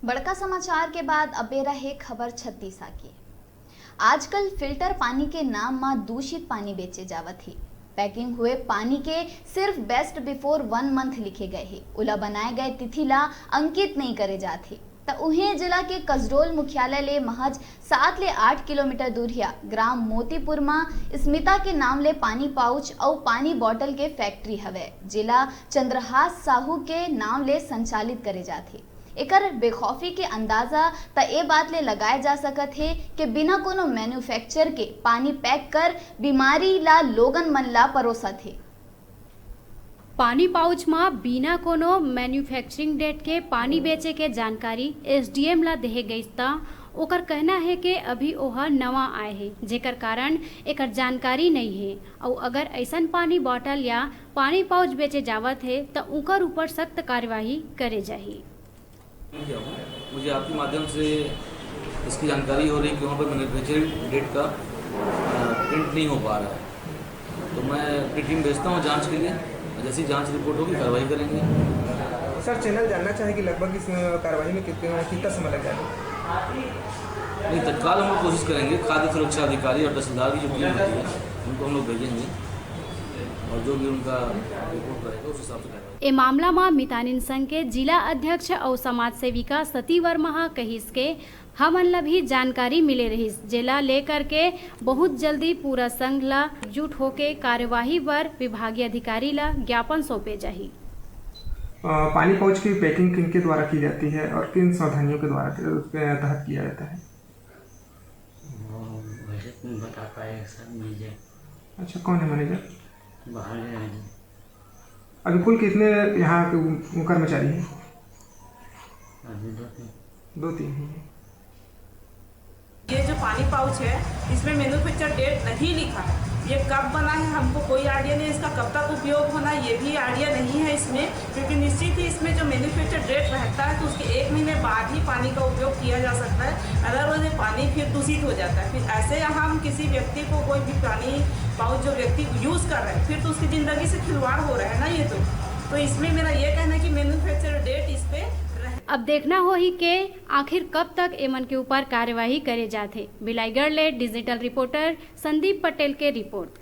बड़का समाचार के बाद अबे रहे खबर छत्तीसा की। आजकल फिल्टर पानी के नाम में दूषित पानी बेचे जावत ही। पैकिंग हुए पानी के सिर्फ बेस्ट बिफोर 1 मंथ लिखे गए ही, उला बनाए गए तिथि ला अंकित नहीं करे जाते। तो उन्हें जिला के कसडोल मुख्यालय ले महज 7 ले 8 किलोमीटर दूरिया ग्राम मोतीपुर में स्मिता के नाम ले पानी पाउच और पानी बोतल के फैक्ट्री हवे, जिला चंद्रहास साहू के नाम ले संचालित करे जाते। एकर बेखौफी के अंदाजा त ए बात ले लगाए जा सकत है कि बिना कोनो मैन्युफैक्चर के पानी पैक कर बीमारी ला लोगन मन ला परोसत है। पानी पाउच में बिना कोनो मैन्युफैक्चरिंग डेट के पानी बेचे के जानकारी एसडीएम ला देहे गई ता ओकर कहना है कि अभी ओहा नवा आए है, जेकर कारण एकर जानकारी नहीं है और अगर ऐसन पानी बोतल या पानी पाउच बेचे जावत है तो उनकर ऊपर सख्त कार्यवाही करे जाही। मुझे आपके माध्यम से इसकी जानकारी हो रही कि वहाँ पर मैन्युफैक्चरिंग डेट का प्रिंट नहीं हो पा रहा है, तो मैं अपनी टीम भेजता हूँ जांच के लिए। जैसी जांच रिपोर्ट होगी कार्रवाई करेंगे। सर, चैनल जानना चाहे कि लगभग इस कार्रवाई में कितना समय लग जाएगा? नहीं, तत्काल हम लोग कोशिश करेंगे। खाद्य सुरक्षा अधिकारी और तहसीलदार की जो टीम होती है उनको हम लोग भेजेंगे और जो भी उनका रिपोर्ट रहेगा उस हिसाब से। ए मामला में मितानिन संघ के जिला अध्यक्ष और समाज सेविका सती वर्मा कहिस के हमन ला भी जानकारी मिले रहिस, जेला लेकर के बहुत जल्दी पूरा संघ ला एकजुट होके कार्यवाही पर विभागीय अधिकारी ला ज्ञापन सौंपे जाही। पानी पाउच की पैकिंग किन के द्वारा की जाती है और किन सावधानियों के द्वारा तहत किया जाता है? वैसे बता पाए सर मैनेजर। अच्छा, कौन है मैनेजर? बाहर है। अभी कुल कितने यहाँ कर्मचारी हैं? अभी 2-3 हैं। ये जो पानी पाउच है इसमें मैन्युफैक्चर डेट नहीं लिखा है। ये कब बना है हमको कोई आइडिया नहीं, इसका कब तक उपयोग होना ये भी आइडिया नहीं है इसमें, क्योंकि निश्चित ही इसमें जो मैन्युफैक्चर डेट रहता है तो उसके 1 महीने बाद ही पानी का उपयोग किया जा सकता है, अदरवाइज पानी फिर दूषित हो जाता है। फिर ऐसे हम किसी व्यक्ति को कोई भी पानी पाउच जो व्यक्ति यूज़ कर रहे हैं फिर तो उसकी ज़िंदगी से खिलवाड़ हो रहा है ना ये तो इसमें मेरा ये कहना है कि मैन्युफैक्चर डेट इस पर अब देखना हो ही के आखिर कब तक एमन के ऊपर कार्यवाही करे जाते। बिलाईगढ़ ले डिजिटल रिपोर्टर संदीप पटेल के रिपोर्ट।